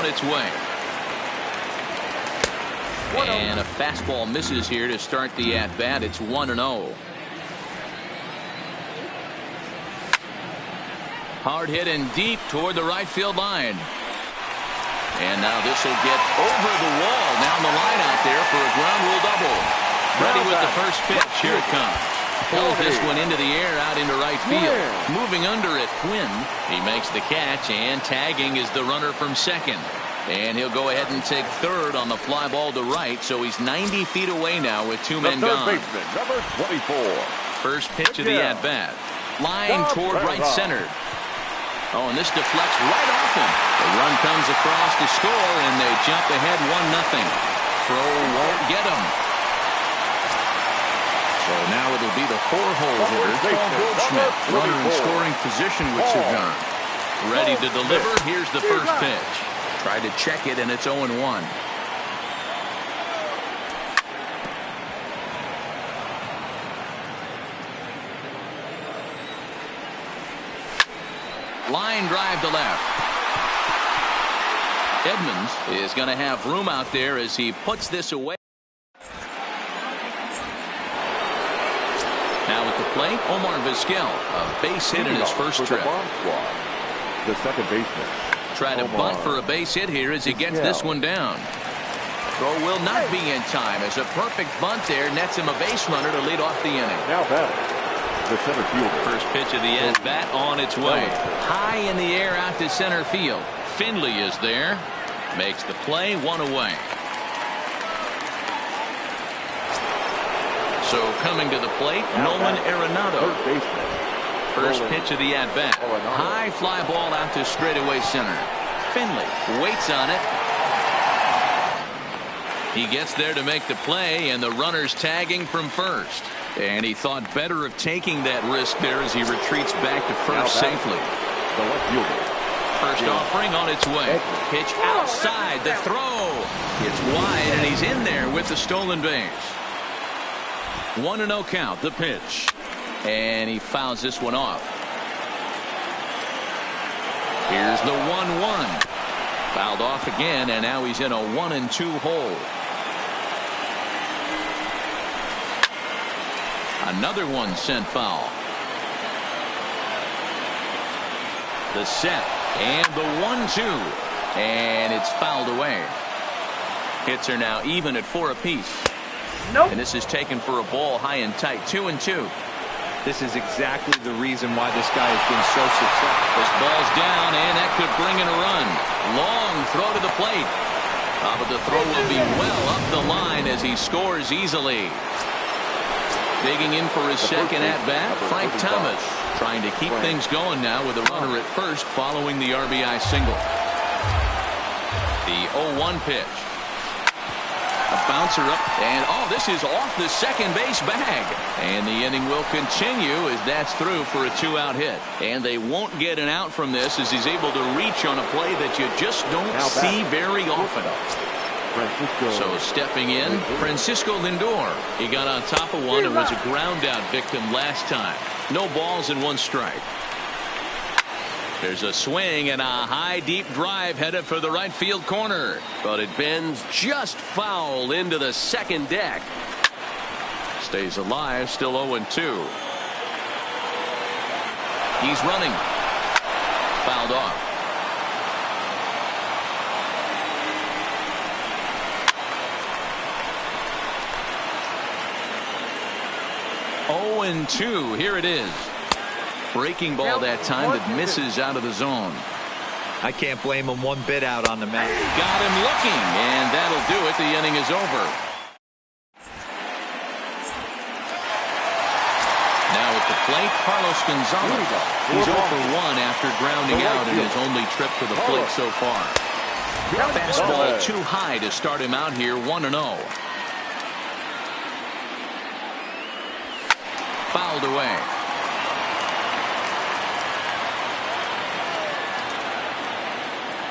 on its way. And a fastball misses here to start the at-bat. It's 1-0. Hard hit and deep toward the right field line. And now this will get over the wall down the line out there for a ground rule double. Ready with the first pitch. Here it comes. Pulls this one into the air out into right field. Moving under it, Quinn. He makes the catch, and tagging is the runner from second. And he'll go ahead and take third on the fly ball to right, so he's 90 feet away now with two men gone. Baseman, number 24. First pitch of the at-bat. Line toward right center. Oh, and this deflects right off him. The run comes across to score, and they jump ahead 1-0. Throw won't get him. So now it'll be the four-hole hitter, Paul Goldschmidt. Runner in scoring position with two gone. Ready to deliver. Here's the first pitch. Tried to check it, and it's 0-1. Line drive to left. Edmonds is going to have room out there as he puts this away. Now at the plate, Omar Vizquel, a base hit in his first trip. The second baseman. Try to bunt for a base hit here as he gets this one down. Throw will not be in time as a perfect bunt there nets him a base runner to lead off the inning. Now batting. The center fielder. First pitch of the at-bat on its way. High in the air out to center field. Finley is there. Makes the play, one away. So coming to the plate, Nolan Arenado. First pitch of the at-bat. High fly ball out to straightaway center. Finley waits on it. He gets there to make the play, and the runner's tagging from first. And he thought better of taking that risk there as he retreats back to first safely. The left fielder. First offering on its way. Pitch outside. The throw. It's wide, and he's in there with the stolen base. 1-0 count. The pitch. And he fouls this one off. Here's the 1-1. Fouled off again, and now he's in a 1-2 hole. Another one sent foul. The set and the 1-2, and it's fouled away. Hits are now even at 4 apiece. Nope. And this is taken for a ball high and tight. 2-2. This is exactly the reason why this guy has been so successful. This ball's down, and that could bring in a run. Long throw to the plate. But the throw will be well up the line as he scores easily. Digging in for his second at-bat, Frank Thomas. Trying to keep things going now with a runner at first following the RBI single. The 0-1 pitch. A bouncer up, and this is off the second base bag. And the inning will continue as that's through for a 2-out hit. And they won't get an out from this as he's able to reach on a play that you just don't see very often. So stepping in, Francisco Lindor. He got on top of one and was a ground out victim last time. No balls and 1 strike. There's a swing and a high deep drive headed for the right field corner. But it bends just foul into the second deck. Stays alive, still 0-2. He's running. Fouled off. And 2. Here it is. Breaking ball that time that misses out of the zone. I can't blame him one bit out on the mound. Got him looking, and that'll do it. The inning is over. Now at the plate, Carlos Gonzalez. He's 0 for 1 after grounding out in his only trip to the plate so far. Fastball too high to start him out here. 1-0. Fouled away.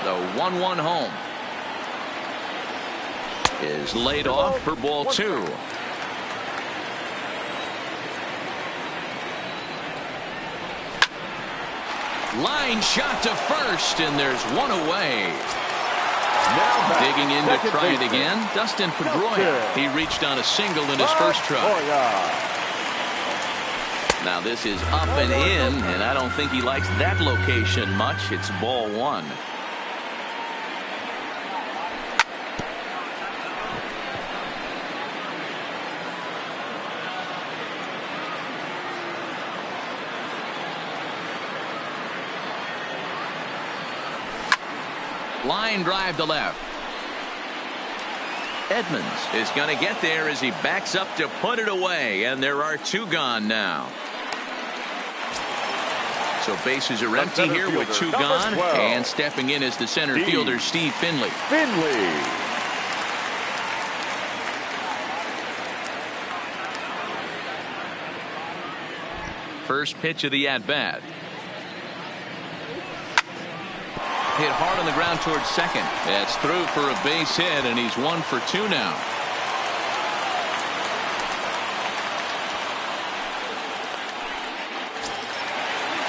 The 1-1 home is laid off for ball 2. Line shot to first, and there's one away. Digging in to try it again. Dustin Pedroia. He reached on a single in his first try. Now this is up and in, and I don't think he likes that location much. It's ball one. Line drive to left. Edmonds is going to get there as he backs up to put it away, and there are two gone now. So bases are empty here with two gone, and stepping in is the center fielder, Steve Finley. First pitch of the at-bat. Hit hard on the ground towards second. That's through for a base hit, and he's 1 for 2 now.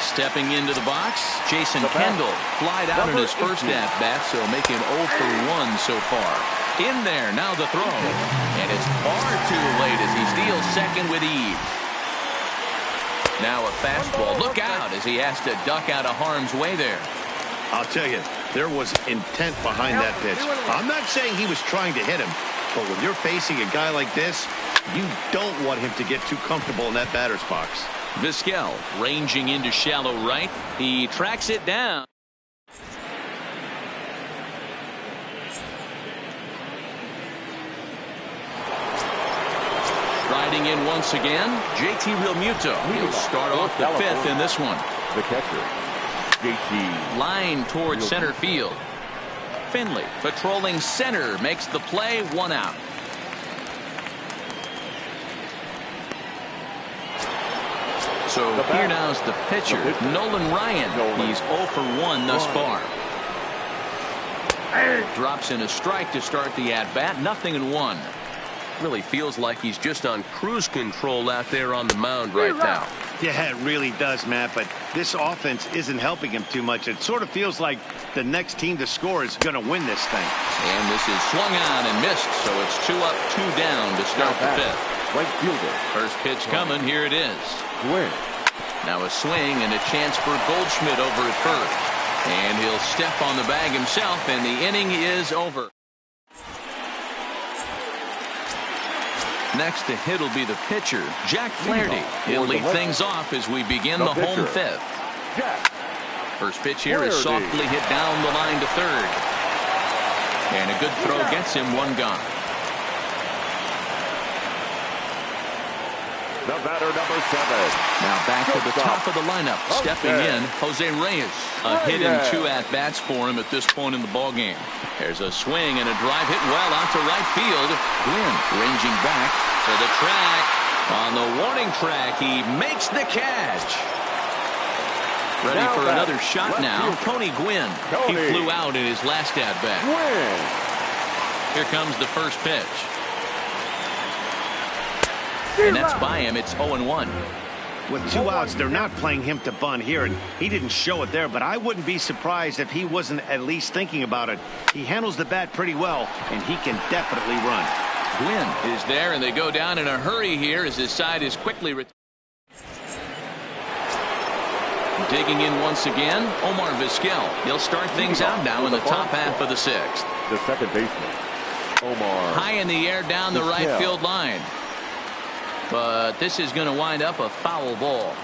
Stepping into the box, Jason Kendall flied out in his first at-bat, so making 0 for 1 so far. In there, now the throw. And it's far too late as he steals second with ease. Now a fastball. Look out as he has to duck out of harm's way there. I'll tell you, there was intent behind that pitch. I'm not saying he was trying to hit him, but when you're facing a guy like this, you don't want him to get too comfortable in that batter's box. Vizquel ranging into shallow right. He tracks it down. Riding in once again, JT Realmuto. He'll start off the fifth in this one. The catcher, JT. Line towards center field. Finley patrolling center makes the play, 1 out. So here now's the pitcher, Nolan Ryan. He's 0 for 1 thus far. Drops in a strike to start the at-bat. 0-1. Really feels like he's just on cruise control out there on the mound right now. Yeah, it really does, Matt, but this offense isn't helping him too much. It sort of feels like the next team to score is going to win this thing. And this is swung on and missed, so it's 2 up, 2 down to start the fifth. Right fielder. First pitch coming, here it is. Gwynn. Now a swing and a chance for Goldschmidt over at first. And he'll step on the bag himself, and the inning is over. Next to hit will be the pitcher, Jack Flaherty. He'll lead things off as we begin the home fifth. First pitch here is softly hit down the line to third. And a good throw gets him 1 gone. The batter, number 7. Now back to the top of the lineup. Stepping in, Jose Reyes. A hit and 2 at-bats for him at this point in the ballgame. There's a swing and a drive hit well out to right field. Gwynn ranging back to the track. On the warning track, he makes the catch. Ready for another shot now. Tony Gwynn. He flew out in his last at-bat. Here comes the first pitch. And that's by him. It's 0-1. With 2 outs, they're not playing him to bunt here, and he didn't show it there, but I wouldn't be surprised if he wasn't at least thinking about it. He handles the bat pretty well, and he can definitely run. Gwynn is there, and they go down in a hurry here as his side is quickly digging in once again, Omar Vizquel. He'll start things out now in the top half of the 6th. The second baseman, Omar. High in the air down the right field line. But this is going to wind up a foul ball.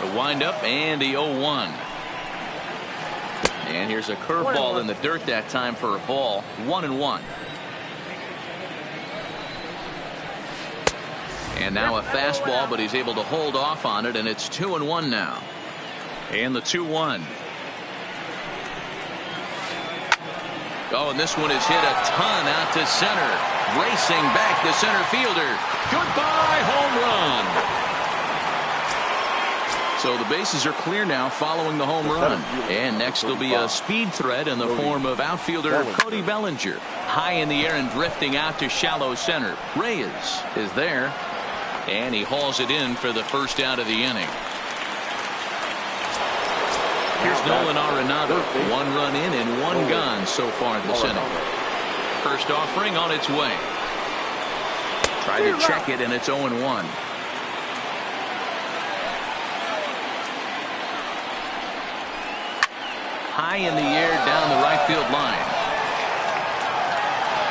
The windup and the 0-1. And here's a curveball in the dirt that time for a ball. 1-1. And now a fastball, but he's able to hold off on it, and it's 2-1 now. And the 2-1. Oh, and this one is hit a ton out to center. Racing back the center fielder. Goodbye, home run. So the bases are clear now following the home run. And next will be a speed threat in the form of outfielder Cody Bellinger. High in the air and drifting out to shallow center. Reyes is there. And he hauls it in for the first out of the inning. Here's Nolan Arenado. 1 run in and 1 gone so far this inning. First offering on its way. Tried to check it, and it's 0-1. High in the air down the right field line.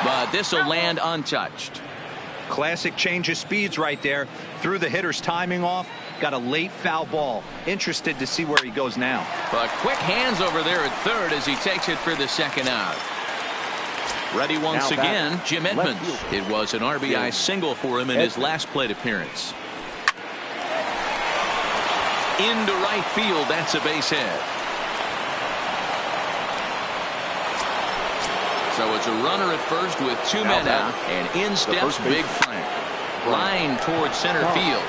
But this will land untouched. Classic change of speeds right there. Threw the hitter's timing off. Got a late foul ball. Interested to see where he goes now. But quick hands over there at third as he takes it for the second out. Ready once again, Jim Edmonds. It was an RBI single for him in his last plate appearance. Into right field, that's a base hit. So it's a runner at first with 2 men out, and in steps Big Frank. Line towards center field.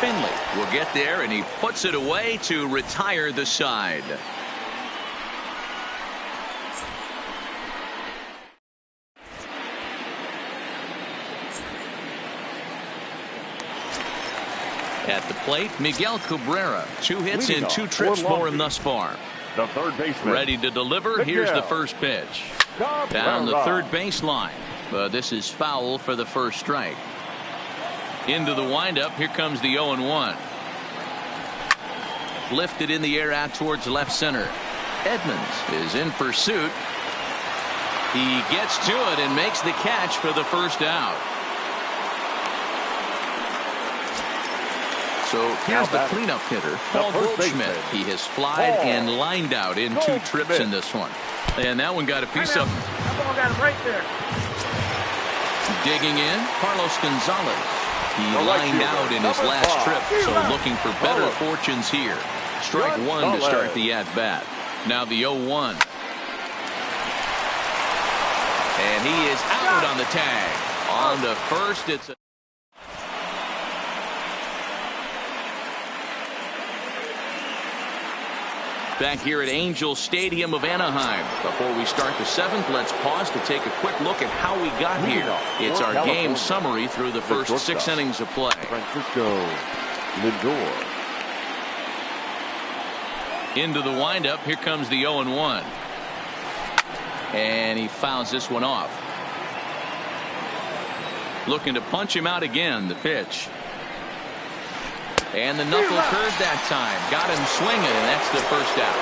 Finley will get there, and he puts it away to retire the side. At the plate, Miguel Cabrera. 2 hits and 2 trips for him thus far. The third baseman. Ready to deliver. Here's the first pitch. Down the third baseline. But this is foul for the first strike. Into the windup. Here comes the 0-1. Lifted in the air out towards left center. Edmonds is in pursuit. He gets to it and makes the catch for the first out. So here's the cleanup hitter, Paul Goldschmidt. He has flied and lined out in 2 trips in this one. And that one got a piece of him. That ball got him right there. Digging in, Carlos Gonzalez. He lined out in his last trip, so looking for better fortunes here. Strike 1 to start the at-bat. Now the 0-1. And he is out on the tag. On to first, it's a back here at Angel Stadium of Anaheim. Before we start the 7th, let's pause to take a quick look at how we got here. It's our game summary through the first 6 innings of play. Francisco Lindor. Into the windup. Here comes the 0-1. And he fouls this one off. Looking to punch him out again. The pitch. And the knuckle curve that time. Got him swinging, and that's the first out.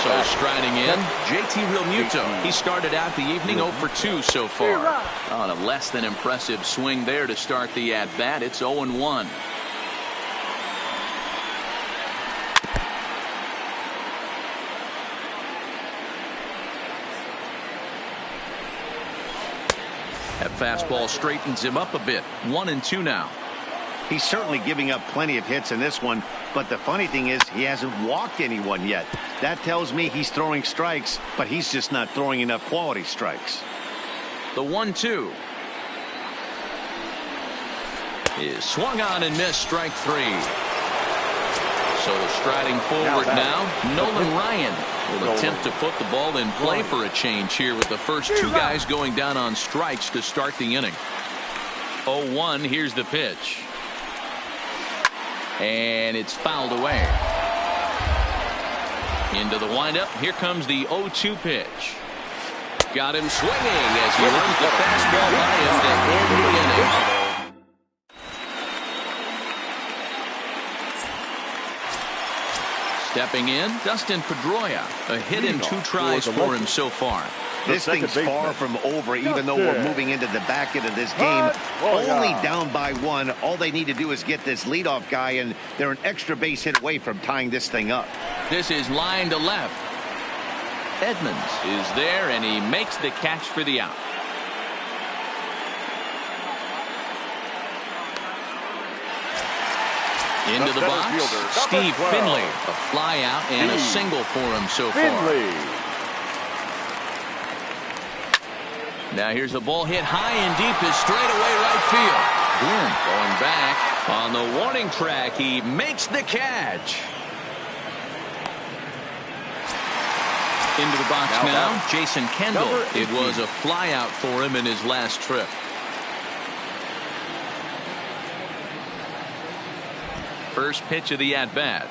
So striding in, JT Realmuto. He started out the evening 0 for 2 so far. On a less than impressive swing there to start the at-bat. It's 0-1. That fastball straightens him up a bit. 1-2 now. He's certainly giving up plenty of hits in this one, but the funny thing is he hasn't walked anyone yet. That tells me he's throwing strikes, but he's just not throwing enough quality strikes. The 1-2 is swung on and missed. Strike 3. So striding forward now, Nolan Ryan will attempt to put the ball in play for a change here with the first 2 guys going down on strikes to start the inning. 0-1. Here's the pitch. And it's fouled away. Into the windup. Here comes the 0-2 pitch. Got him swinging as he runs the fastball by him to end the inning. Stepping in, Dustin Pedroia. A hit in 2 tries for him so far. This thing's far from over, even though we're moving into the back end of this game. Only down by 1. All they need to do is get this leadoff guy, and they're an extra base hit away from tying this thing up. This is line to left. Edmonds is there, and he makes the catch for the out. Into the box, Steve Finley. A fly out and a single for him so far. Now here's a ball hit high and deep to straightaway right field. Glenn going back on the warning track. He makes the catch. Into the box now, Jason Kendall. It was a fly out for him in his last trip. First pitch of the at-bat.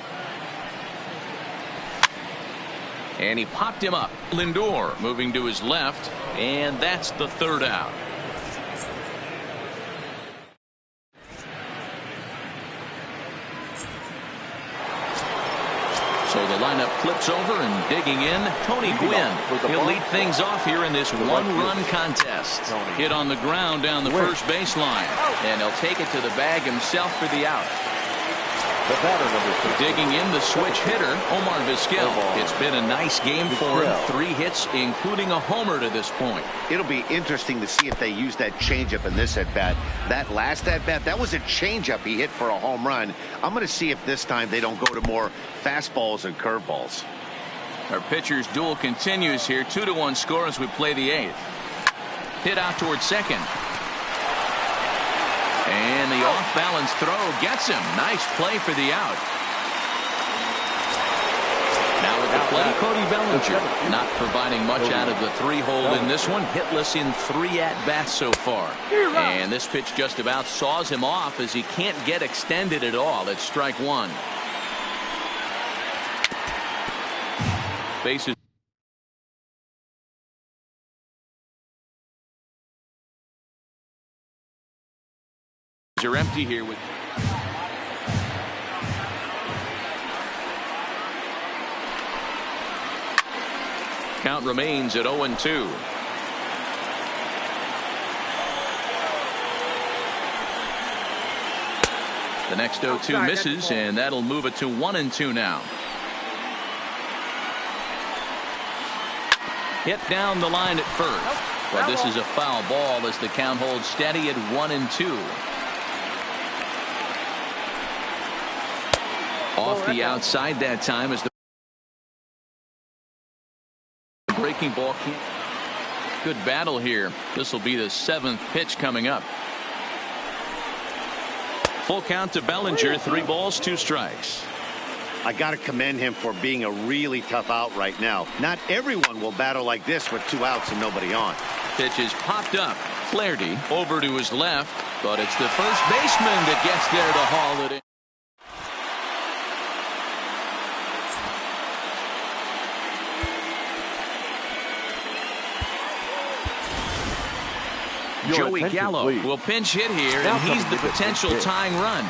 And he popped him up. Lindor moving to his left, and that's the third out. So the lineup flips over, and digging in, Tony Gwynn. He'll lead things off here in this one-run contest. Hit on the ground down the first baseline, and he'll take it to the bag himself for the out. The batter, number 6. Digging in, the switch hitter, Omar Vizquel. It's been a nice game for him. 3 hits, including a homer to this point. It'll be interesting to see if they use that changeup in this at-bat. That last at-bat, that was a changeup he hit for a home run. I'm going to see if this time they don't go to more fastballs and curveballs. Our pitcher's duel continues here. 2-1 score as we play the 8th. Hit out towards second. And the off-balance throw gets him. Nice play for the out. Now at the plate, Cody Bellinger not providing much out of the 3-hole in this one. Hitless in 3 at-bats so far. And this pitch just about saws him off as he can't get extended at all. It's strike 1. Bases are empty here with count remains at 0-2. The next 0-2 misses, and that'll move it to 1-2 now. Hit down the line at first, but this is a foul ball as the count holds steady at 1-2. Off the outside that time as the breaking ball. Good battle here. This will be the 7th pitch coming up. Full count to Bellinger. 3 balls, 2 strikes. I got to commend him for being a really tough out right now. Not everyone will battle like this with 2 outs and nobody on. Pitch is popped up. Flaherty over to his left, but it's the first baseman that gets there to haul it in. Joey Gallo will pinch hit here, and he's the potential tying run.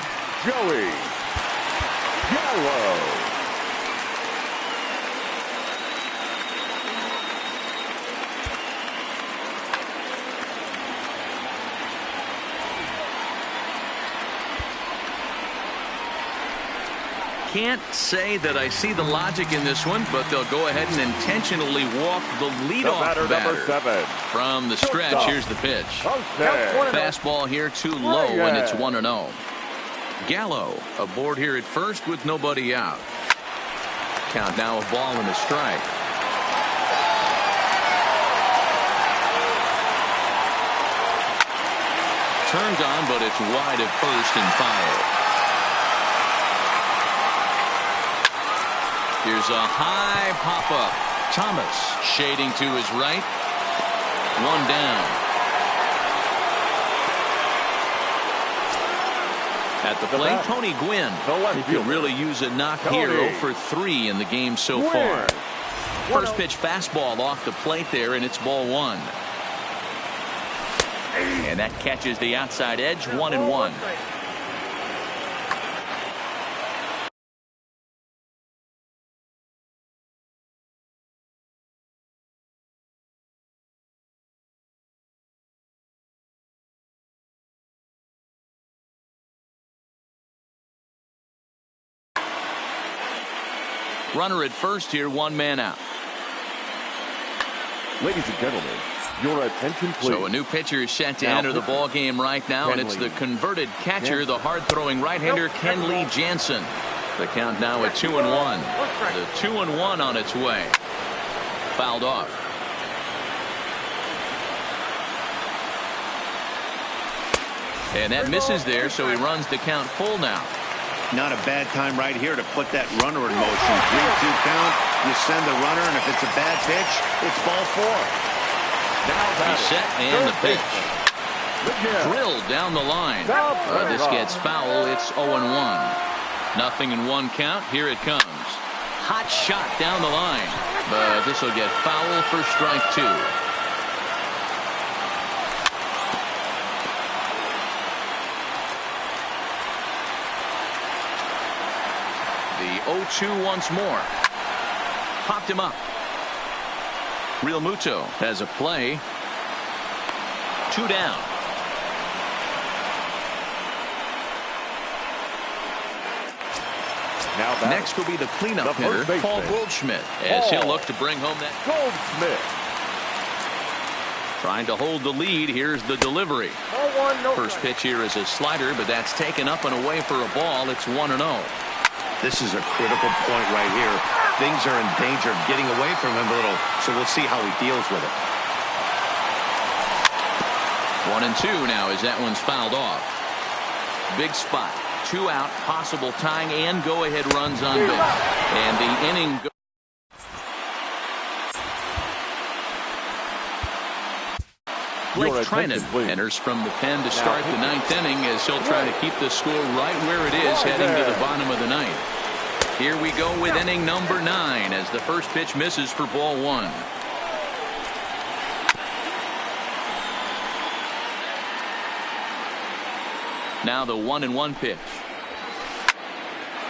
Joey Gallo. Can't say that I see the logic in this one, but they'll go ahead and intentionally walk the leadoff batter. Number 7. From the stretch, here's the pitch. Fastball here too low, and it's 1-0. Gallo aboard here at first with nobody out. Count now a ball and a strike. Turned on, but it's wide at first and foul. Here's a high pop-up. Thomas shading to his right. 1 down. At the plate, Tony Gwynn. He could really use a knock here. 0 for 3 in the game so far. First pitch fastball off the plate there, and it's ball 1. And that catches the outside edge. 1-1. Runner at first here, 1 man out. Ladies and gentlemen, your attention please. So a new pitcher is set to enter the ball game right now, and it's the converted catcher, the hard-throwing right-hander Kenley Jansen. The count now at 2-1. The 2-1 on its way. Fouled off. And that misses there, so he runs the count full now. Not a bad time right here to put that runner in motion. 3-2 count. You send the runner, and if it's a bad pitch, it's ball 4. He's set, and the pitch. Drilled down the line. This gets foul. It's 0-1. Nothing in 1 count. Here it comes. hot shot down the line. But this will get foul for strike two. The 0-2 once more. Popped him up. Real Muto has a play. 2 down. Now next will be the cleanup hitter, Paul Goldschmidt, as he'll look to bring home that. Goldschmidt. Trying to hold the lead. Here's the delivery. First pitch here is a slider, but that's taken up and away for a ball. It's 1-0. This is a critical point right here. Things are in danger of getting away from him a little, so we'll see how he deals with it. 1-2 now as that one's fouled off. Big spot. 2 out, possible tying and go-ahead runs on base. And the inning goes. Blake Trinan enters from the pen to start the 9th inning as he'll try to keep the score right where it is heading to the bottom of the 9th. Here we go with inning number 9 as the first pitch misses for ball 1. Now the 1-1 pitch.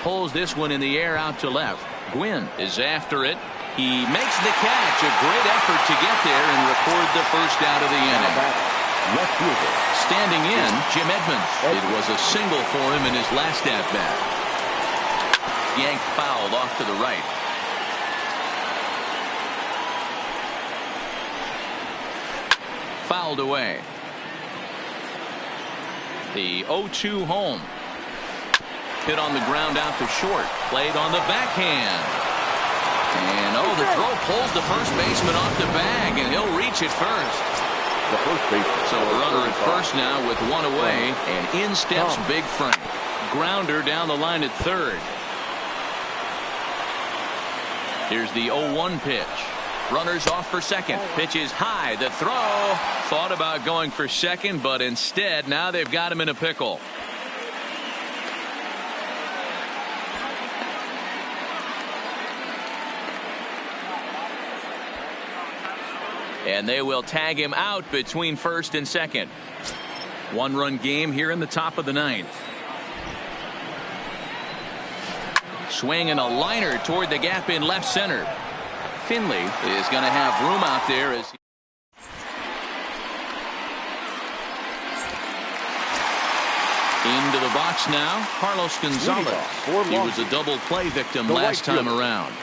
Pulls this one in the air out to left. Gwynn is after it. He makes the catch. A great effort to get there and record the first out of the inning. Standing in, Jim Edmonds. It was a single for him in his last at-bat. Yanked fouled off to the right. Fouled away. The 0-2 home. Hit on the ground out to short. Played on the backhand. And the throw pulls the first baseman off the bag, and he'll reach it first. The first baseman. So a runner at first now with 1 away, and in steps Big Frank. Grounder down the line at third. Here's the 0-1 pitch. Runners off for second. Pitch is high. The throw. Thought about going for second, but instead now they've got him in a pickle. And they will tag him out between first and second. 1-run game here in the top of the 9th. Swing and a liner toward the gap in left center. Finley is going to have room out there as into the box now. Carlos Gonzalez. He was a double play victim last time around.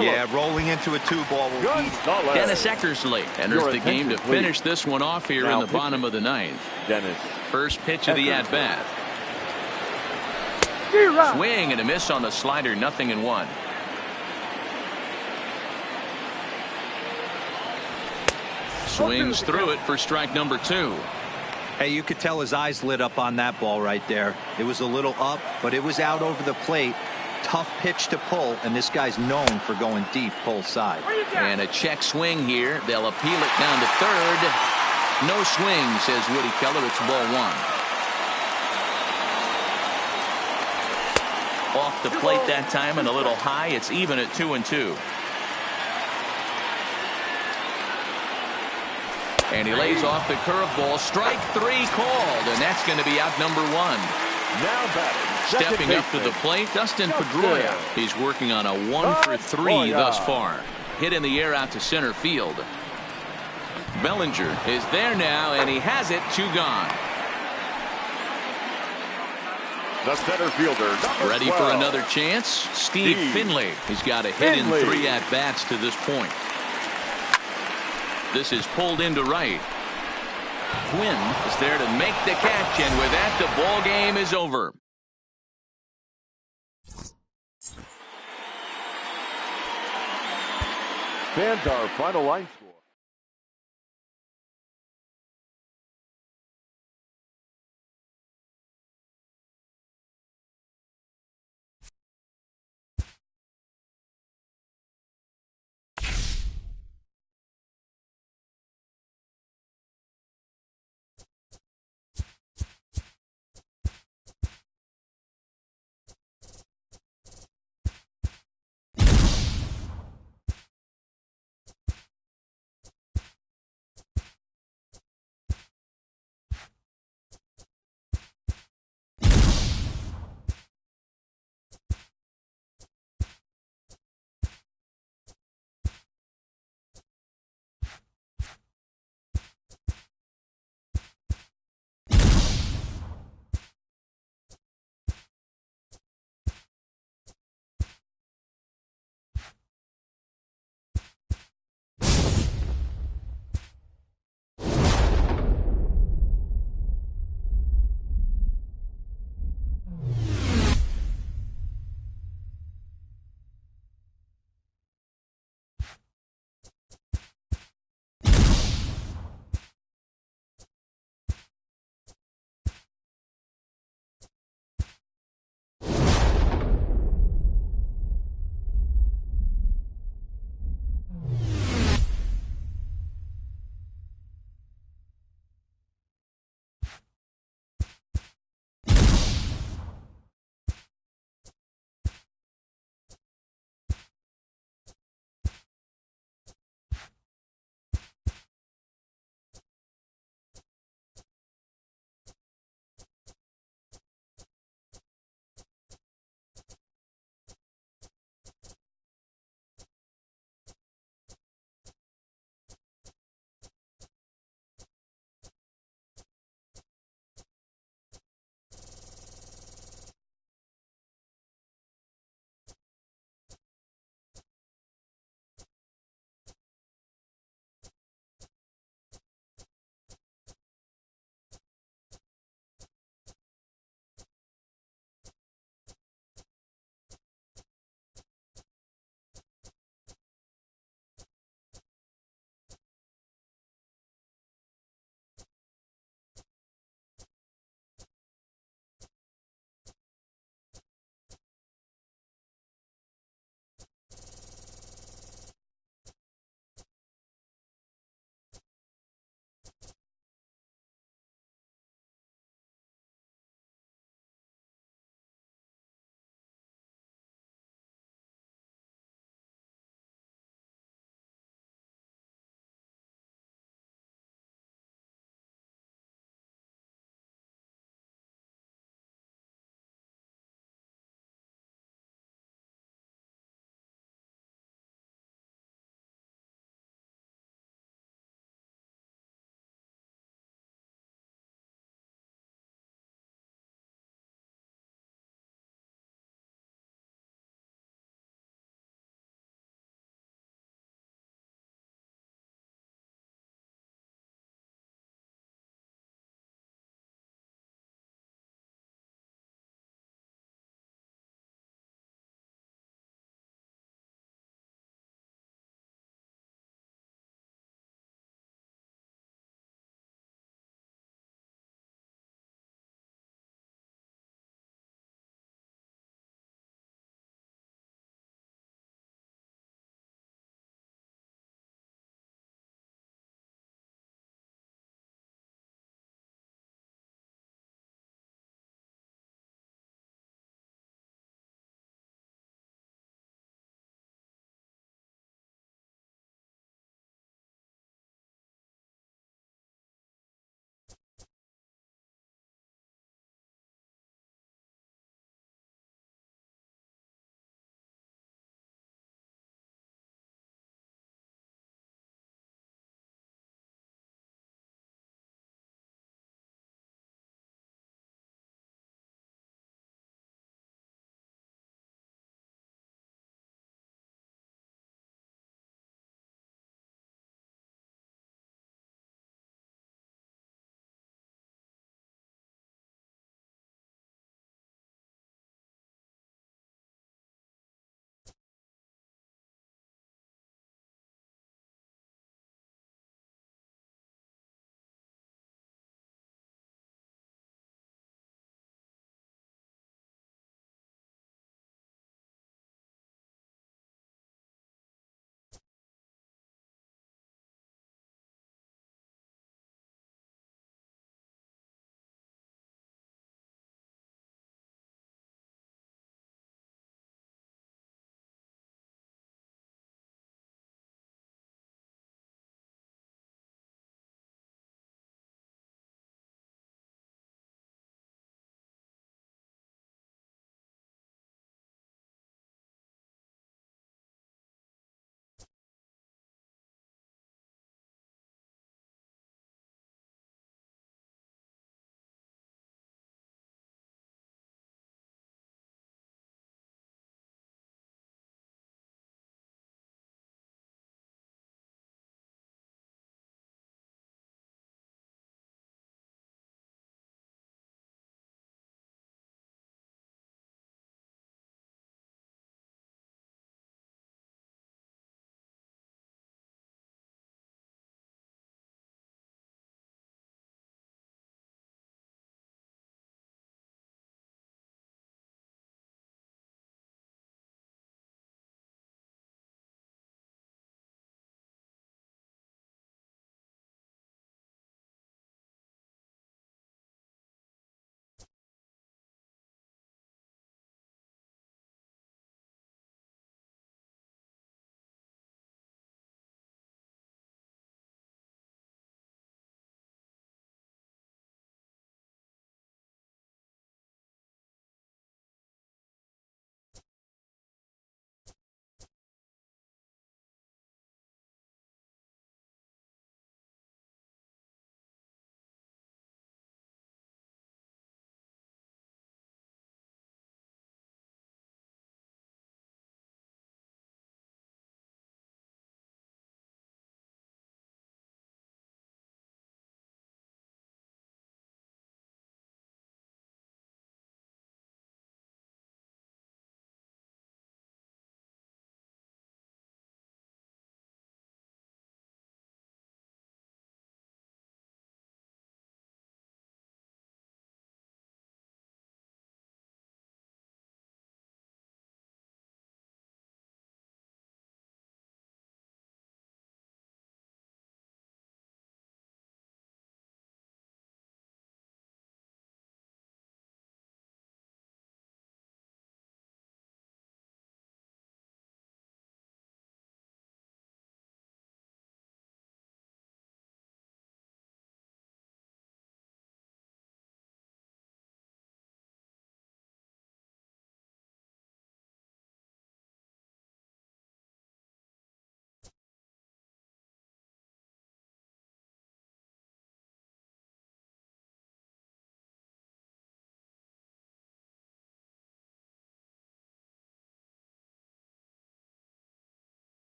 Yeah, rolling into a 2-ball will eat. Dennis Eckersley enters the game to finish this one off here in the bottom of the 9th. Dennis. First pitch of the at-bat. Swing and a miss on the slider. 0-1. Swings through it for strike number 2. Hey, you could tell his eyes lit up on that ball right there. It was a little up, but it was out over the plate. Tough pitch to pull, and this guy's known for going deep pull side. And a check swing here. They'll appeal it down to third. No swing, says Woody Keller. It's ball 1. Off the plate that time and a little high. It's even at 2-2. And he lays off the curveball. Strike 3 called, and that's going to be out number 1. Now batting. Stepping up to the plate, Dustin Pedroia. He's working on a 1-for-3 thus far. Hit in the air out to center field. Bellinger is there now, and he has it. 2 gone. The center fielder. Ready 12. for another chance? Steve Finley. He's got a hit in 3 at-bats to this point. This is pulled into right. Gwynn is there to make the catch, and with that, the ball game is over. Fans, our final line score.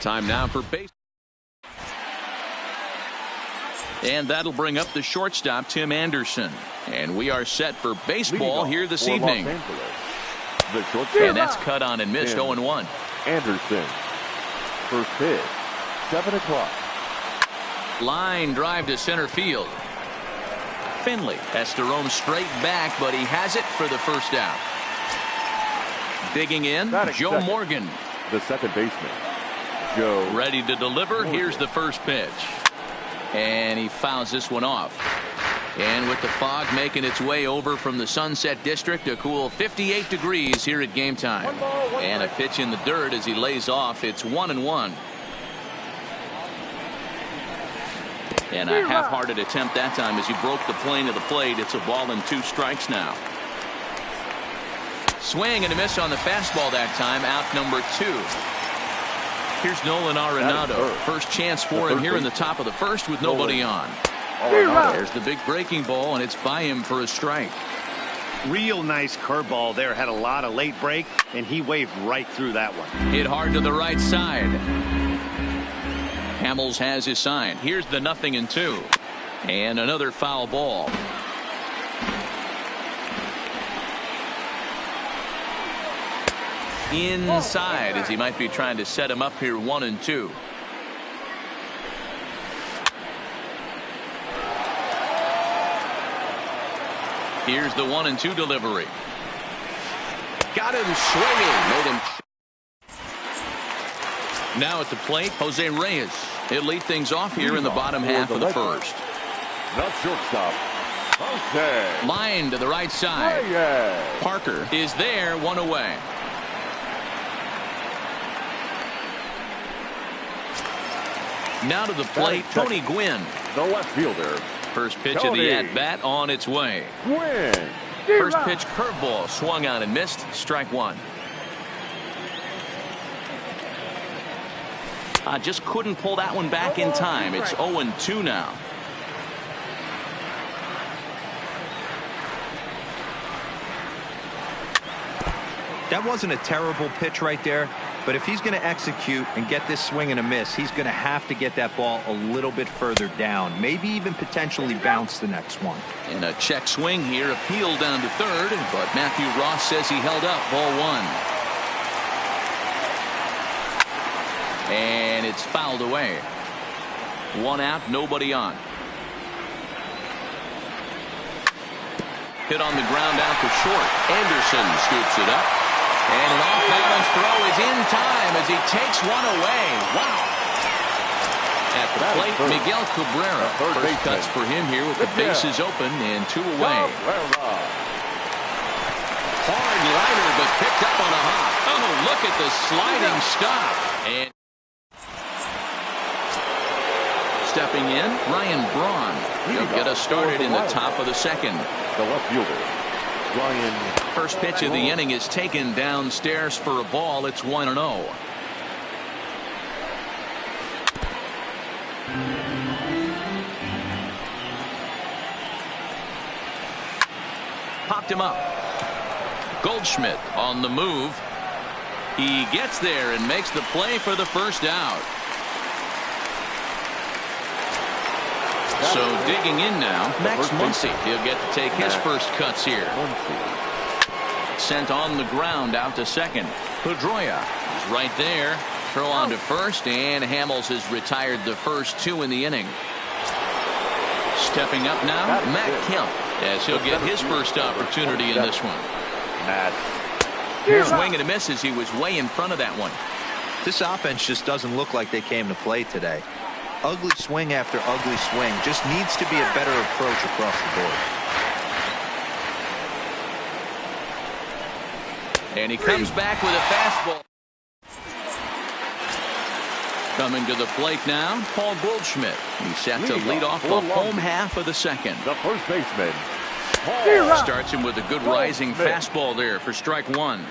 Time now for base. And that'll bring up the shortstop, Tim Anderson. And we are set for baseball here this evening. And that's cut on and missed. 0-1. Anderson. First pitch. 7 o'clock. Line drive to center field. Finley has to roam straight back, but he has it for the first out. Digging in, Joe Morgan. The second baseman, Joe. Ready to deliver. Morgan. Here's the first pitch. And he fouls this one off. And with the fog making its way over from the Sunset District, a cool 58 degrees here at game time. And a pitch in the dirt as he lays off. It's 1-1. And a half-hearted attempt that time as he broke the plane of the plate. It's a ball and 2 strikes now. Swing and a miss on the fastball that time. Out number 2. Here's Nolan Arenado. First chance for him here in the top of the first with nobody on. There's the big breaking ball, and it's by him for a strike. Real nice curveball there. Had a lot of late break, and he waved right through that one. Hit hard to the right side. Hamels has his sign. Here's the 0-2. And another foul ball. Inside as he might be trying to set him up here. 1-2. Here's the 1-2 delivery. Got him swinging. Made him. Now at the plate, Jose Reyes. He'll lead things off here in the bottom half of the first. The shortstop, Jose. Line to the right side. Reyes. Parker is there, 1 away. Now to the plate, Tony Gwynn. The left fielder. First pitch of the at-bat on its way. Gwynn. First pitch curveball swung on and missed. Strike 1. Just couldn't pull that one back in time. It's 0-2 now. That wasn't a terrible pitch right there, but if he's going to execute and get this swing and a miss, he's going to have to get that ball a little bit further down, maybe even potentially bounce the next one. And a check swing here, appealed down to third, but Matthew Ross says he held up. Ball 1. And it's fouled away. 1 out, nobody on. Hit on the ground out to short. Anderson scoops it up. And an off-balance throw is in time as he takes one away. Wow. At the plate, Miguel Cabrera. First cuts for him here with the bases open and 2 away. Hard liner, but picked up on a hop. Oh, look at the sliding stop. And stepping in, Ryan Braun. He'll get us started in the top of the second. The left fielder, Ryan. First pitch of the inning is taken downstairs for a ball. It's 1-0. Popped him up. Goldschmidt on the move. He gets there and makes the play for the first out. So digging in now, Max Muncy. He'll get to take his first cuts here. Sent on the ground out to second. Pedroia is right there. Throw on to first, and Hamels has retired the first 2 in the inning. Stepping up now, Matt Kemp, as he'll get his first opportunity in this one. Swing and a miss as he was way in front of that one. This offense just doesn't look like they came to play today. Ugly swing after ugly swing. Just needs to be a better approach across the board. And he comes back with a fastball. Coming to the plate now, Paul Goldschmidt. He's set to lead off the home half of the second. The first baseman, Paul. Starts him with a good rising fastball there for strike 1.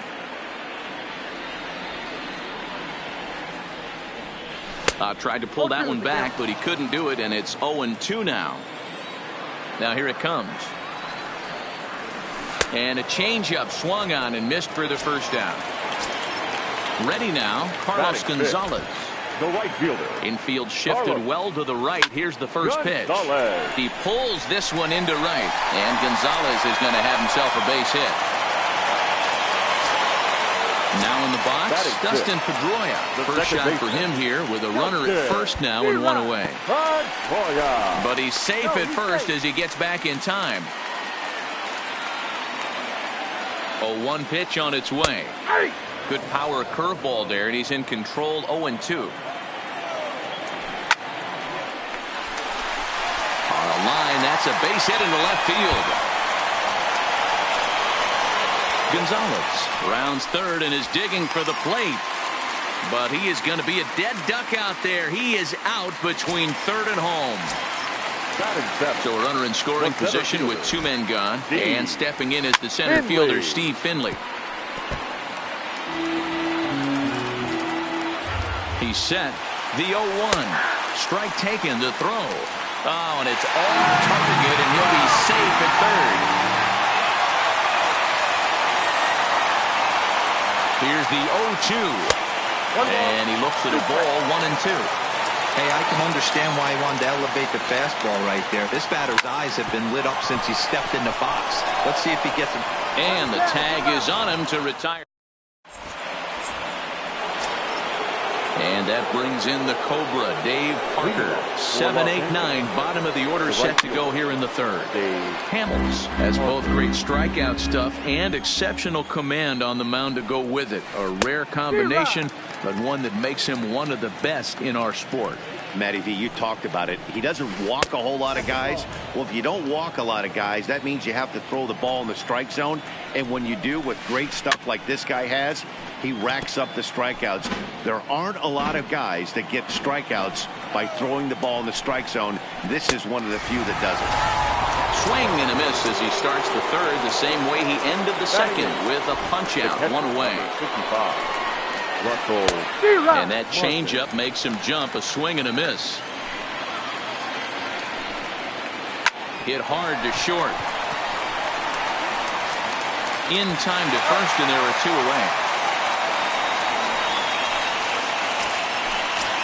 Tried to pull that one back, but he couldn't do it, and it's 0-2 now. Now here it comes. And a changeup swung on and missed for the first down. Ready now, Carlos Gonzalez. The right fielder. Infield shifted well to the right. Here's the first pitch. Gonzalez. He pulls this one into right, and Gonzalez is going to have himself a base hit. Now in the box, Dustin Pedroia. First shot for him here with a runner at first now and one away. But he's safe at first as he gets back in time. 0-1 pitch on its way. Good power curveball there, and he's in control. 0-2. On a line, that's a base hit into left field. Gonzalez rounds third and is digging for the plate. But he is going to be a dead duck out there. He is out between third and home. So a runner in scoring position with two men gone. And stepping in is the center fielder, Steve Finley. He's set. The 0-1. Strike taken to throw. Oh, and it's off target, and he'll be safe at third. Here's the 0-2. And he looks at a ball, 1-2. Hey, I can understand why he wanted to elevate the fastball right there. This batter's eyes have been lit up since he stepped in the box. Let's see if he gets him. And the tag is on him to retire. And that brings in the Cobra, Dave Parker. 7-8-9, bottom of the order set to go here in the third. Hamels has both great strikeout stuff and exceptional command on the mound to go with it. A rare combination, but one that makes him one of the best in our sport. Matty V, you talked about it. He doesn't walk a whole lot of guys. Well, if you don't walk a lot of guys, that means you have to throw the ball in the strike zone. And when you do, with great stuff like this guy has, he racks up the strikeouts. There aren't a lot of guys that get strikeouts by throwing the ball in the strike zone. This is one of the few that does it. Swing and a miss as he starts the third the same way he ended the second with a punch out, one away. And that changeup makes him jump. A swing and a miss. Hit hard to short. In time to first, and there are two away.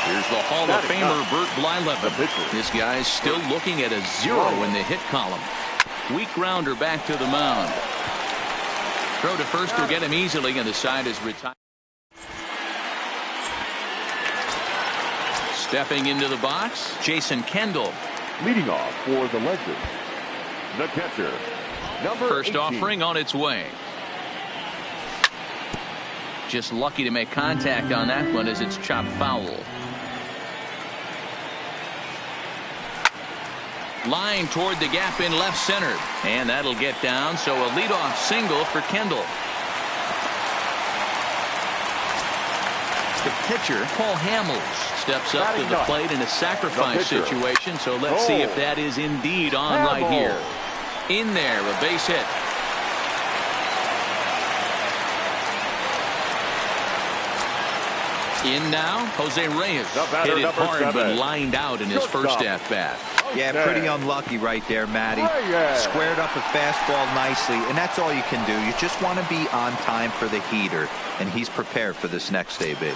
Here's the Hall of Famer Bert Blyleven. This guy's still looking at a 0 in the hit column. Weak grounder back to the mound. Throw to first will get him easily, and the side is retired. Stepping into the box, Jason Kendall. Leading off for the Legends, the catcher, number First 18. offering on its way. Just lucky to make contact on that one as it's chopped foul. Line toward the gap in left center. And that'll get down, so a leadoff single for Kendall. The pitcher, Paul Hamels, steps up to the plate in a sacrifice situation, so let's see if that is indeed on right here. In there, a base hit. In now, Jose Reyes hit it hard but lined out in his first at-bat. Yeah, pretty unlucky right there, Matty. Squared up a fastball nicely, and that's all you can do. You just want to be on time for the heater, and he's prepared for this next AB.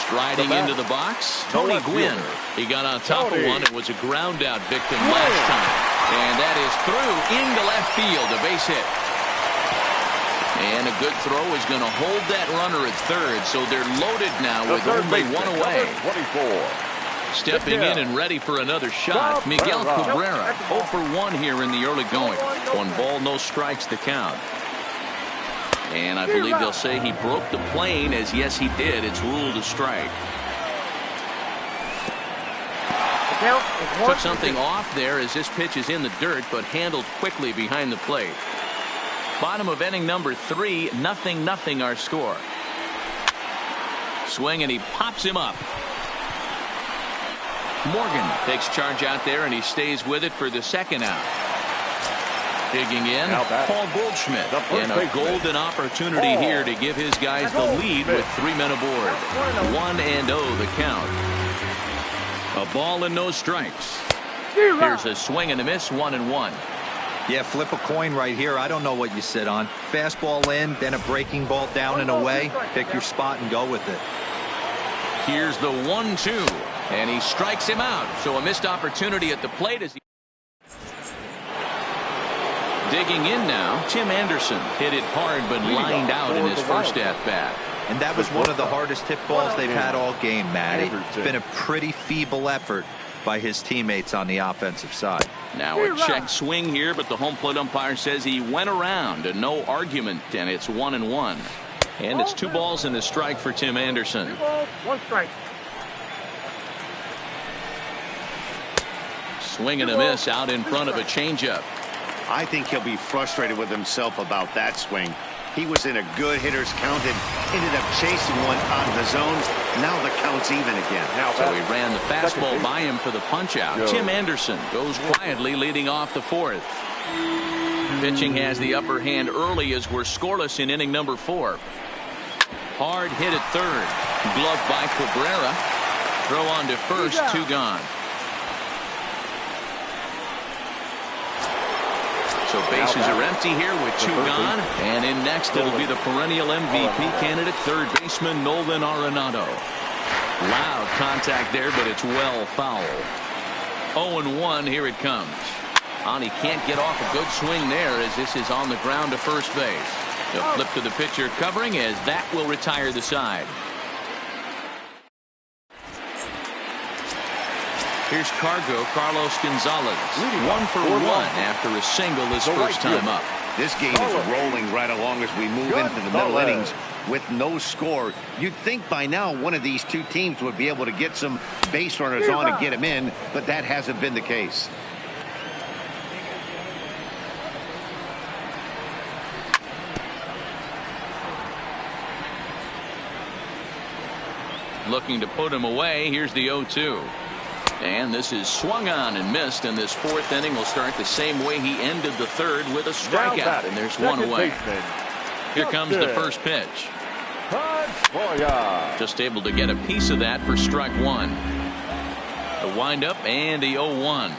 Striding into the box, Tony Gwynn. He got on top of one and was a ground out victim last time. And that is through into left field, a base hit. And a good throw is going to hold that runner at third, so they're loaded now with only one away. 24. Stepping in and ready for another shot, Miguel Cabrera. 0 for 1 here in the early going. 1 ball, no strikes to count. And I believe they'll say he broke the plane, as yes he did. It's ruled a strike. Took something off there as this pitch is in the dirt, but handled quickly behind the plate. Bottom of inning number 3, 0-0 our score. Swing and he pops him up. Morgan takes charge out there and he stays with it for the second out. Digging in, Paul Goldschmidt, and a golden opportunity here to give his guys the lead with 3 men aboard. 1-0 the count. A ball and no strikes. Here's a swing and a miss, 1-1. Yeah, flip a coin right here. I don't know what you sit on. Fastball in, then a breaking ball down and away. Pick your spot and go with it. Here's the 1-2, and he strikes him out. So a missed opportunity at the plate as he digging in now. Tim Anderson hit it hard but lined out in his first at-bat. And that was one of the hardest hit balls they've had all game, Matty. It's been a pretty feeble effort by his teammates on the offensive side. Now a check swing here, but the home plate umpire says he went around and no argument, and it's 1-1. And it's 2 balls and a strike for Tim Anderson. 2 balls, 1 strike. Swing and a miss out in front of a changeup. I think he'll be frustrated with himself about that swing. He was in a good hitter's count and ended up chasing one out of the zone. Now the count's even again. So he ran the fastball by him for the punch-out. Tim Anderson goes quietly leading off the 4th. Pitching has the upper hand early as we're scoreless in inning number 4. Hard hit at 3rd. Glove by Cabrera. Throw on to 1st, 2 gone. So bases are empty here with 2 gone. And in next it'll be the perennial MVP candidate, 3rd baseman Nolan Arenado. Loud contact there, but it's well foul. 0-1, here it comes. And he can't get off a good swing there as this is on the ground to first base. The flip to the pitcher covering as that will retire the side. Here's Carlos Gonzalez. 1 for 1 after a single his first time up. This game is rolling right along as we move into the middle innings with no score. You'd think by now one of these 2 teams would be able to get some base runners on and get them in, but that hasn't been the case. Looking to put him away. Here's the 0-2. And this is swung on and missed, and this 4th inning will start the same way he ended the 3rd with a strikeout, and there's 1 away. Here comes the first pitch. Just able to get a piece of that for strike 1. The windup and the 0-1.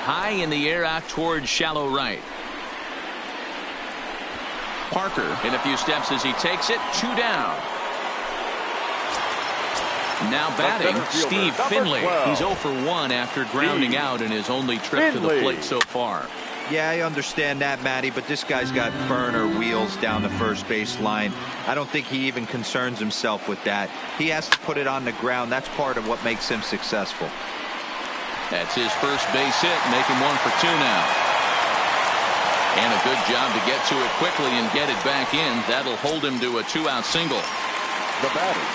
High in the air out towards shallow right. Parker in a few steps as he takes it. 2 down. Now batting, Steve Finley. He's 0 for 1 after grounding out in his only trip to the plate so far. Yeah, I understand that, Matty, but this guy's got burner wheels down the first base line. I don't think he even concerns himself with that. He has to put it on the ground. That's part of what makes him successful. That's his first base hit, making 1 for 2 now. And a good job to get to it quickly and get it back in. That'll hold him to a 2-out single.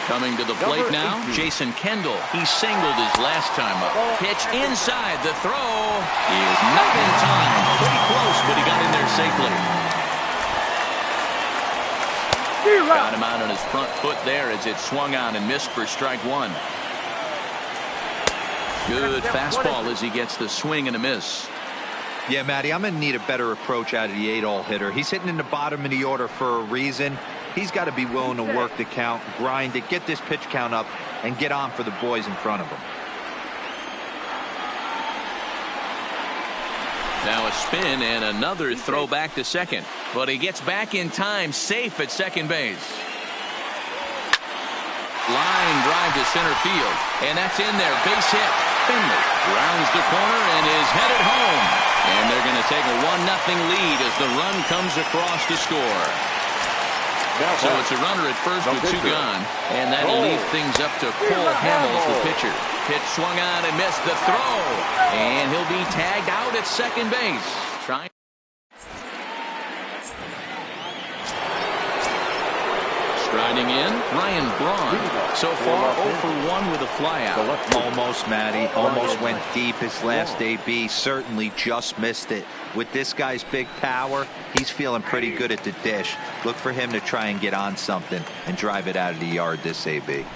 Coming to the plate now, Jason Kendall. He singled his last time up. Pitch inside. The throw is not in time. Pretty close, but he got in there safely. Got him out on his front foot there as it swung on and missed for strike 1. Good fastball as he gets the swing and a miss. Yeah, Matty, I'm going to need a better approach out of the 8-hole hitter. He's hitting in the bottom of the order for a reason. He's got to be willing to work the count, grind it, get this pitch count up, and get on for the boys in front of him. Now a spin and another throw back to second. But he gets back in time, safe at second base. Line drive to center field. And that's in there. Base hit. Finley rounds the corner and is headed home. And they're going to take a 1-0 lead as the run comes across to score. So it's a runner at first with 2 gone. And that'll leave things up to Cole Hamels, the pitcher. Pitch swung on and missed the throw. And he'll be tagged out at second base. Striding in, Ryan Braun. So far 0 for 1 with a flyout. Almost, Matty. Almost went deep his last AB. Certainly just missed it. With this guy's big power, he's feeling pretty good at the dish. Look for him to try and get on something and drive it out of the yard this AB.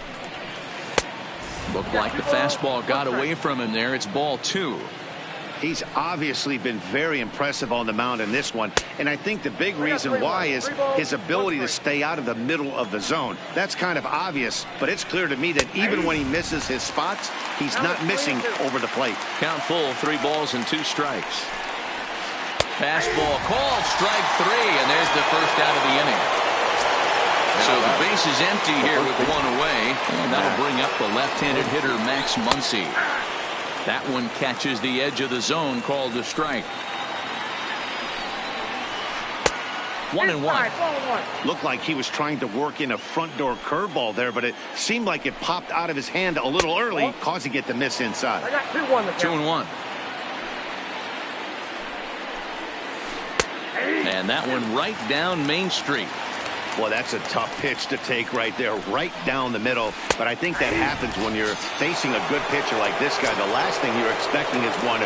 Looked like the fastball got away from him there. It's ball 2. He's obviously been very impressive on the mound in this one, and I think the big reason why is his ability to stay out of the middle of the zone. That's kind of obvious, but it's clear to me that even when he misses his spots, he's not missing over the plate. Count full, 3 balls and 2 strikes. Fastball called, strike 3, and there's the first out of the inning. So the base is empty here with one away, and that'll bring up the left-handed hitter Max Muncy. That one catches the edge of the zone, called a strike. 1-1. Looked like he was trying to work in a front door curveball there, but it seemed like it popped out of his hand a little early, causing it to miss inside. 2-1. And that one right down Main Street. Well, that's a tough pitch to take right there, right down the middle. But I think that happens when you're facing a good pitcher like this guy. The last thing you're expecting is one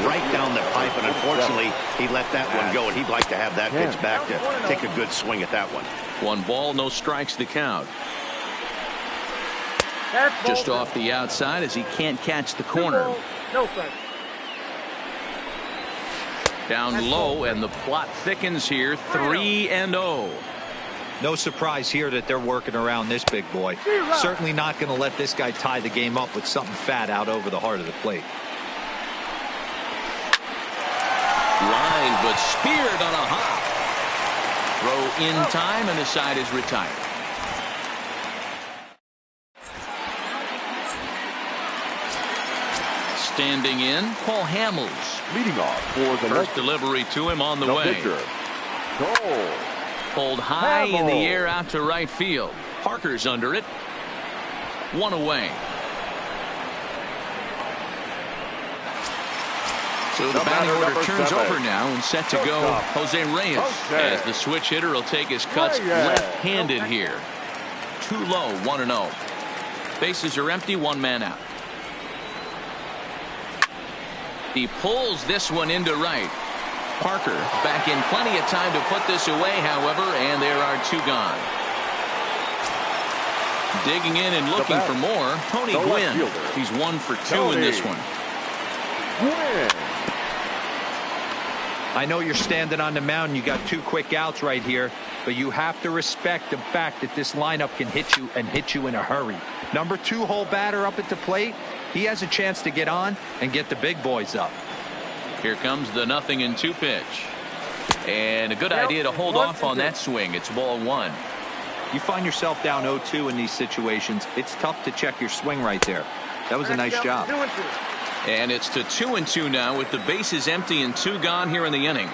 right down the pipe, and unfortunately, he let that one go, and he'd like to have that pitch back to take a good swing at that one. 1 ball, no strikes, the count. Just off the outside as he can't catch the corner. Down low, and the plot thickens here. 3-0. No surprise here that they're working around this big boy. Certainly not going to let this guy tie the game up with something fat out over the heart of the plate. Line, but speared on a hop. Throw in time, and the side is retired. Standing in, Paul Hamels. Leading off for the First delivery to him on the way. pitcher, Cole. Pulled high in the air out to right field. Parker's under it. 1 away. So the batting order turns over now and set to go Jose Reyes. As the switch hitter will take his cuts left-handed here. Too low, 1-0. Bases are empty, 1 man out. He pulls this one into right. Parker back in plenty of time to put this away, however, and there are 2 gone. Digging in and looking for more, Tony Gwynn. He's 1 for 2 in this one. I know you're standing on the mound. You got 2 quick outs right here, but you have to respect the fact that this lineup can hit you and hit you in a hurry. Number 2 hole batter up at the plate. He has a chance to get on and get the big boys up. Here comes the 0-2 pitch. And a good idea to hold off on that swing. It's ball 1. You find yourself down 0-2 in these situations. It's tough to check your swing right there. That was a nice job. And it's to 2-2 now with the bases empty and 2 gone here in the inning.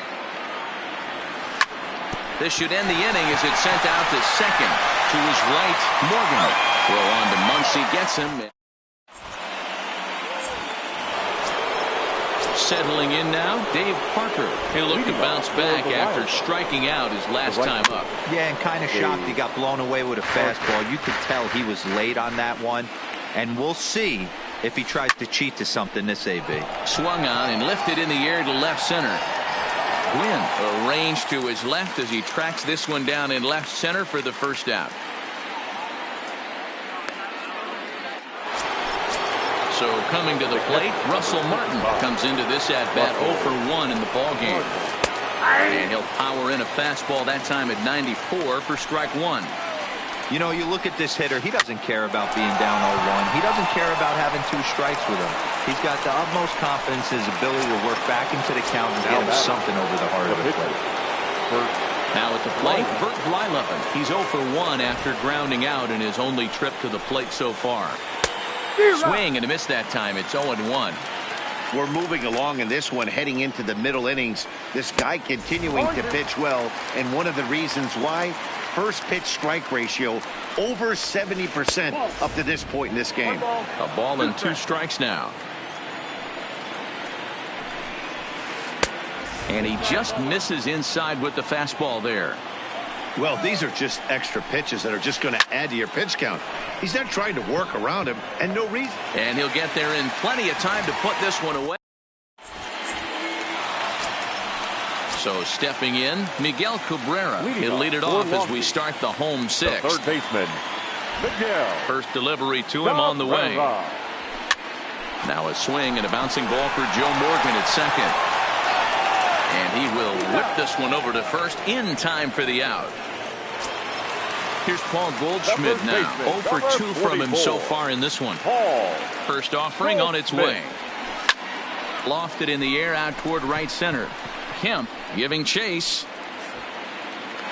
This should end the inning as it's sent out to second. To his right, Morgan. Throw on to Muncy, gets him. Settling in now, Dave Parker. He'll look to bounce back after striking out his last time up. Yeah, and kind of shocked he got blown away with a fastball. You could tell he was late on that one. And we'll see if he tries to cheat to something this AB. Swung on and lifted in the air to left center. Gwynn arranged to his left as he tracks this one down in left center for the first out. So coming to the plate, Russell Martin comes into this at-bat 0 for 1 in the ballgame. And he'll power in a fastball that time at 94 for strike 1. You know, you look at this hitter, he doesn't care about being down 0-1. He doesn't care about having 2 strikes with him. He's got the utmost confidence in his ability to work back into the count and get him something over the heart of the plate. Now at the plate, Bert Blyleven. He's 0 for 1 after grounding out in his only trip to the plate so far. Swing and a miss that time. It's 0-1. We're moving along in this one, heading into the middle innings. This guy continuing to pitch well, and one of the reasons why, first pitch strike ratio over 70% up to this point in this game. A ball and 2 strikes now. And he just misses inside with the fastball there. Well, these are just extra pitches that are just going to add to your pitch count. He's not trying to work around him, and no reason. And he'll get there in plenty of time to put this one away. So stepping in, Miguel Cabrera. He'll lead it off as we start the home 6th. The third baseman, Miguel. First delivery to him on the way. Now a swing and a bouncing ball for Joe Morgan at second. And he will whip this one over to first in time for the out. Here's Paul Goldschmidt now. 0 for 2 from him so far in this one. First offering on its way. Lofted in the air out toward right center. Kemp giving chase.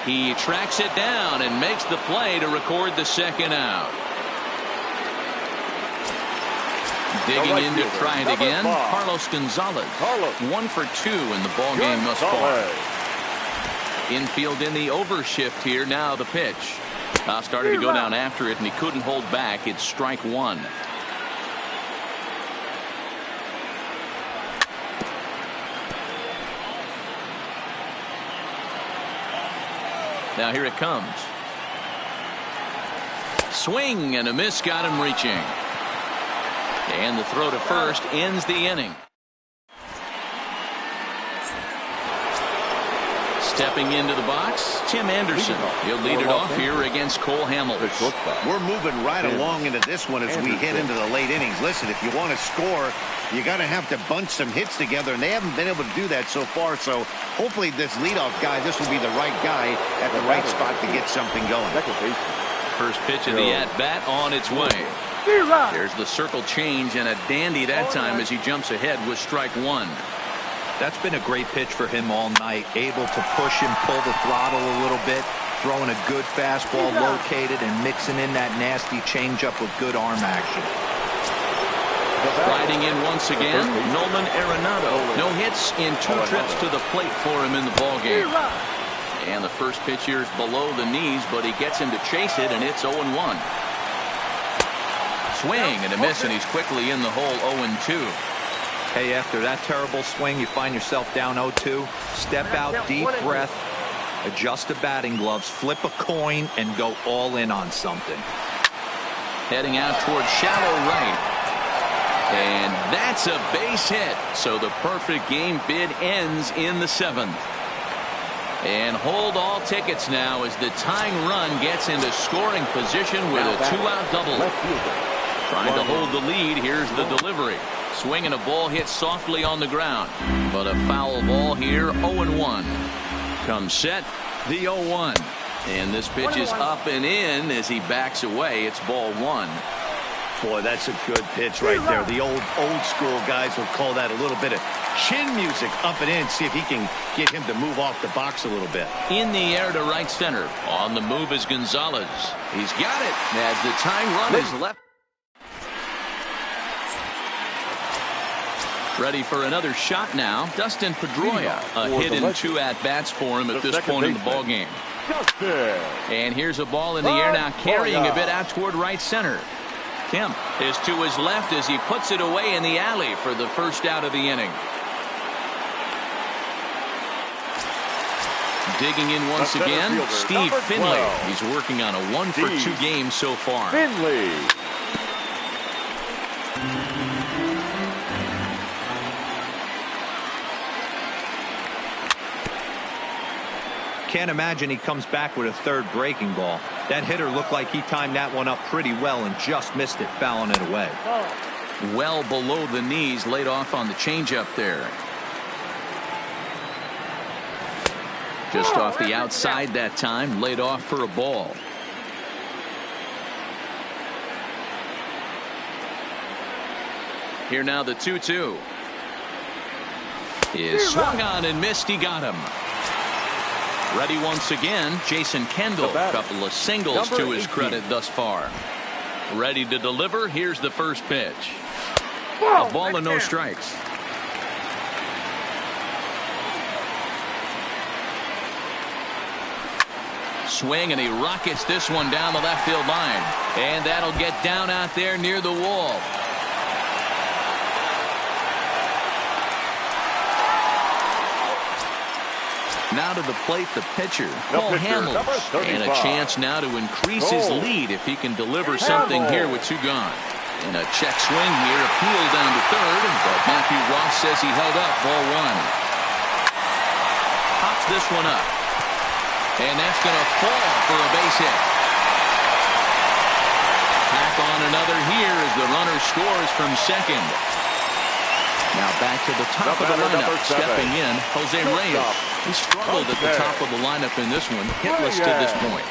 He tracks it down and makes the play to record the second out. Digging in to try it again, Carlos Gonzalez. 1 for 2 in the ball game thus far. Infield in the overshift here. Now the pitch. Started to go down after it, and he couldn't hold back. It's strike 1. Now here it comes. Swing and a miss, got him reaching. And the throw to first ends the inning. Stepping into the box, Tim Anderson. He'll lead it off here against Cole Hamels. We're moving right along into this one as we hit into the late innings. Listen, if you want to score, you got to have to bunch some hits together, and they haven't been able to do that so far. So hopefully this leadoff guy, this will be the right guy at the right spot to get something going. First pitch of the at-bat on its way. There's the circle change, and a dandy that time as he jumps ahead with strike 1. That's been a great pitch for him all night. Able to push and pull the throttle a little bit. Throwing a good fastball located and mixing in that nasty changeup with good arm action. Sliding in once again, Nolan Arenado. No hits in 2 trips to the plate for him in the ballgame. And the first pitch here is below the knees, but he gets him to chase it, and it's 0-1. Swing and a miss, and he's quickly in the hole 0-2. Hey, after that terrible swing, you find yourself down 0-2. Step out, deep breath, adjust the batting gloves, flip a coin, and go all in on something. Heading out towards shallow right. And that's a base hit. So the perfect game bid ends in the 7th. And hold all tickets now as the tying run gets into scoring position with a 2-out double. Trying to hold the lead. Here's the delivery. Swinging a ball hit softly on the ground. But a foul ball here. 0-1. Comes set. The 0-1. And this pitch is up and in as he backs away. It's ball 1. Boy, that's a good pitch right there. The old school guys would call that a little bit of chin music up and in. See if he can get him to move off the box a little bit. In the air to right center. On the move is Gonzalez. He's got it as the tying run is left. Ready for another shot now. Dustin Pedroia. A hit in 2 at-bats for him at this point in the ballgame. And here's a ball in the air now, carrying a bit out toward right center. Kemp is to his left as he puts it away in the alley for the first out of the inning. Digging in once again, Steve Finley. He's working on a 1 for 2 game so far. Finley. Can't imagine he comes back with a 3rd breaking ball. That hitter looked like he timed that one up pretty well and just missed it, fouling it away. Well below the knees, laid off on the changeup there. Just off the outside that time, laid off for a ball. Here now the 2-2. Is swung on and missed. He got him. Ready once again, Jason Kendall. A couple of singles to his credit thus far. Ready to deliver. Here's the first pitch. A ball and no strikes. Swing, and he rockets this one down the left field line. And that'll get down out there near the wall. Now to the plate, the pitcher, Cole Hamels. And a chance now to increase his lead if he can deliver something here with 2 gone. And a check swing here, appeal down to 3rd, but Matthew Ross says he held up, ball 1. Pops this one up. And that's going to fall for a base hit. Tack on another here as the runner scores from second. Now back to the top of the lineup. Stepping in, Jose Reyes. He struggled at the top of the lineup in this one. Hitless to this point.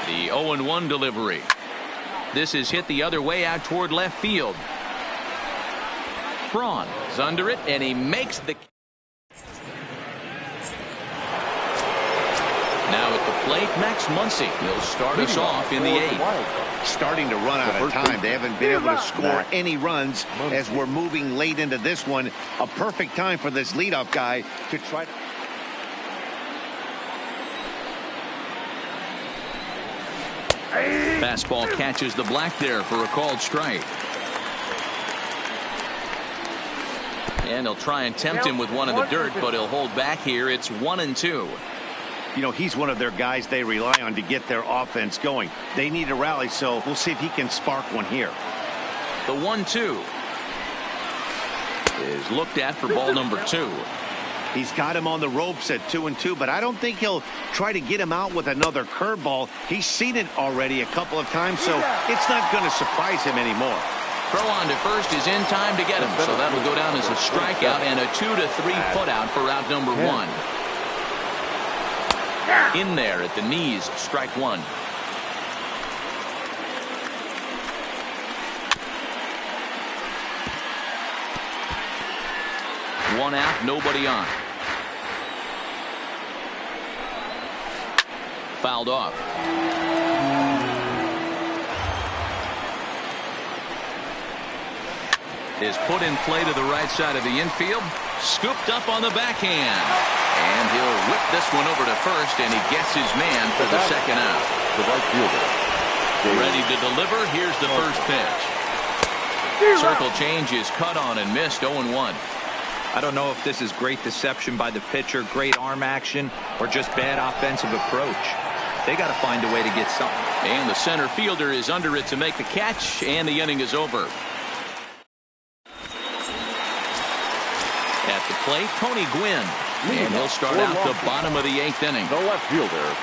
The 0-1 delivery. This is hit the other way out toward left field. Braun is under it, and he makes the... plate, Max Muncy. He'll start us off in the 8th. Starting to run out of time. They haven't been able to score any runs as we're moving late into this one. A perfect time for this leadoff guy to try to... Fastball catches the black there for a called strike. And he'll try and tempt him with one in the dirt, but he'll hold back here. It's 1-2. You know, he's one of their guys they rely on to get their offense going. They need a rally, so we'll see if he can spark one here. The 1-2 is looked at for ball number 2. He's got him on the ropes at 2-2, but I don't think he'll try to get him out with another curveball. He's seen it already a couple of times, so it's not going to surprise him anymore. Throw on to first is in time to get him, so that'll go down as a strikeout and a 2 to 3 put out for out number 1. In there at the knees, strike 1. One out, nobody on. Fouled off. Is put in play to the right side of the infield. Scooped up on the backhand. And he'll whip this one over to first, and he gets his man for the second out. The right fielder. Ready to deliver. Here's the first pitch. Circle change is cut on and missed. 0-1. I don't know if this is great deception by the pitcher, great arm action, or just bad offensive approach. They got to find a way to get something. And the center fielder is under it to make the catch, and the inning is over. At the plate, Tony Gwynn. And he'll start out the bottom of the 8th inning. The left fielder,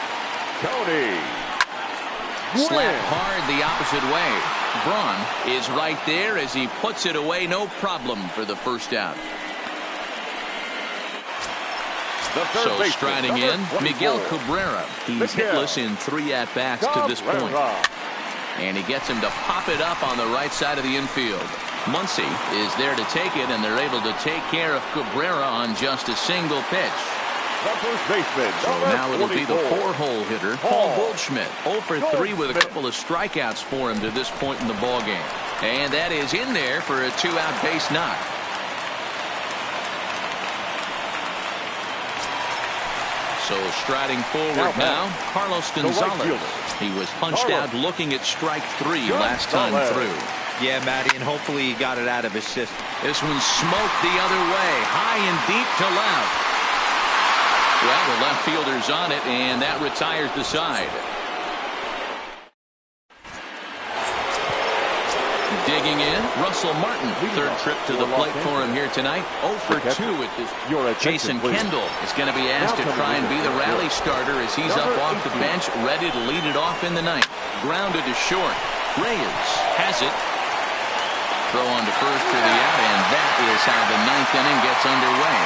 Tony Gwynn. Slapped hard the opposite way. Braun is right there as he puts it away. No problem for the first out. So striding in, Miguel Cabrera. He's hitless in 3 at-bats to this point. And he gets him to pop it up on the right side of the infield. Muncy is there to take it, and they're able to take care of Cabrera on just a single pitch. The first baseman, so now it'll be the 4-hole hitter, Paul Goldschmidt. 0 for 3 with a couple of strikeouts for him to this point in the ballgame. And that is in there for a 2-out base knock. So striding forward now, Carlos Gonzalez. He was punched out looking at strike 3 last time through. Yeah, Matty, and hopefully he got it out of his system. This one smoked the other way, high and deep to left. Well, the left fielder's on it, and that retires the side. Digging in, Russell Martin. Third trip to the plate for him here tonight. 0 for 2 at this. Jason Kendall is going to be asked to try and be the rally starter as he's up off the bench, ready to lead it off in the ninth. Grounded to short. Reyes has it. Throw on to first for the out, and that is how the 9th inning gets underway.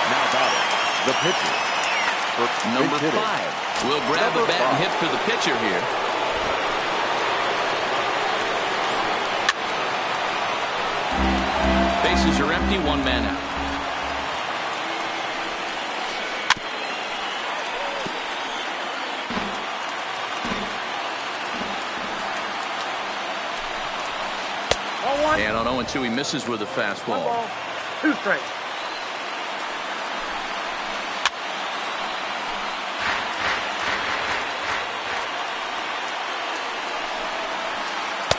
Now batting, the pitcher. Number 5 will grab the bat and hit for the pitcher here. Bases are empty, 1 man out. And on 0-2, he misses with a fastball. 2 strikes.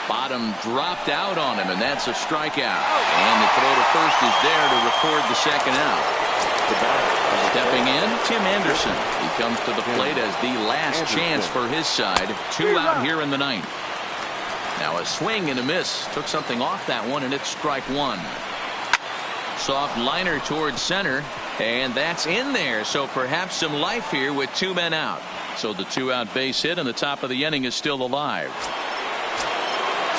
Bottom dropped out on him, and that's a strikeout. And the throw to first is there to record the second out. Stepping in, Tim Anderson. He comes to the plate as the last chance for his side. 2 out here in the 9th. Now a swing and a miss. Took something off that one, and it's strike 1. Soft liner towards center, and that's in there. So perhaps some life here with 2 men out. So the 2-out base hit, and the top of the inning is still alive.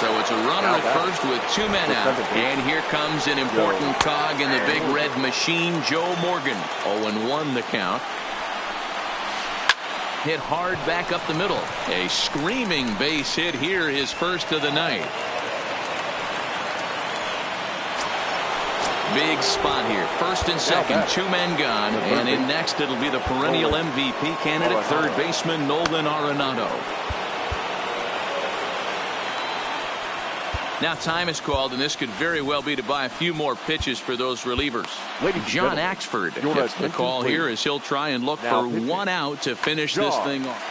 So it's a runner at first with 2 men out. And here comes an important cog in the big red machine, Joe Morgan. 0-1 the count. Hit hard back up the middle. A screaming base hit here, his first of the night. Big spot here. First and second, 2 men gone. And in next, it'll be the perennial MVP candidate, third baseman Nolan Arenado. Now time is called, and this could very well be to buy a few more pitches for those relievers. John Axford gets the call here as he'll try and look for 1 out to finish this thing off.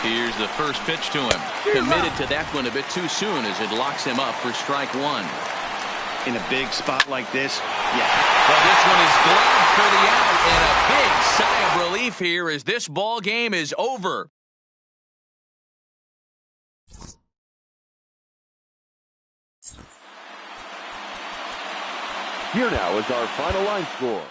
Here's the first pitch to him. Committed to that one a bit too soon as it locks him up for strike 1. In a big spot like this, Well, this one is gloved for the out, and a big sigh of relief here as this ball game is over. Here now is our final line score.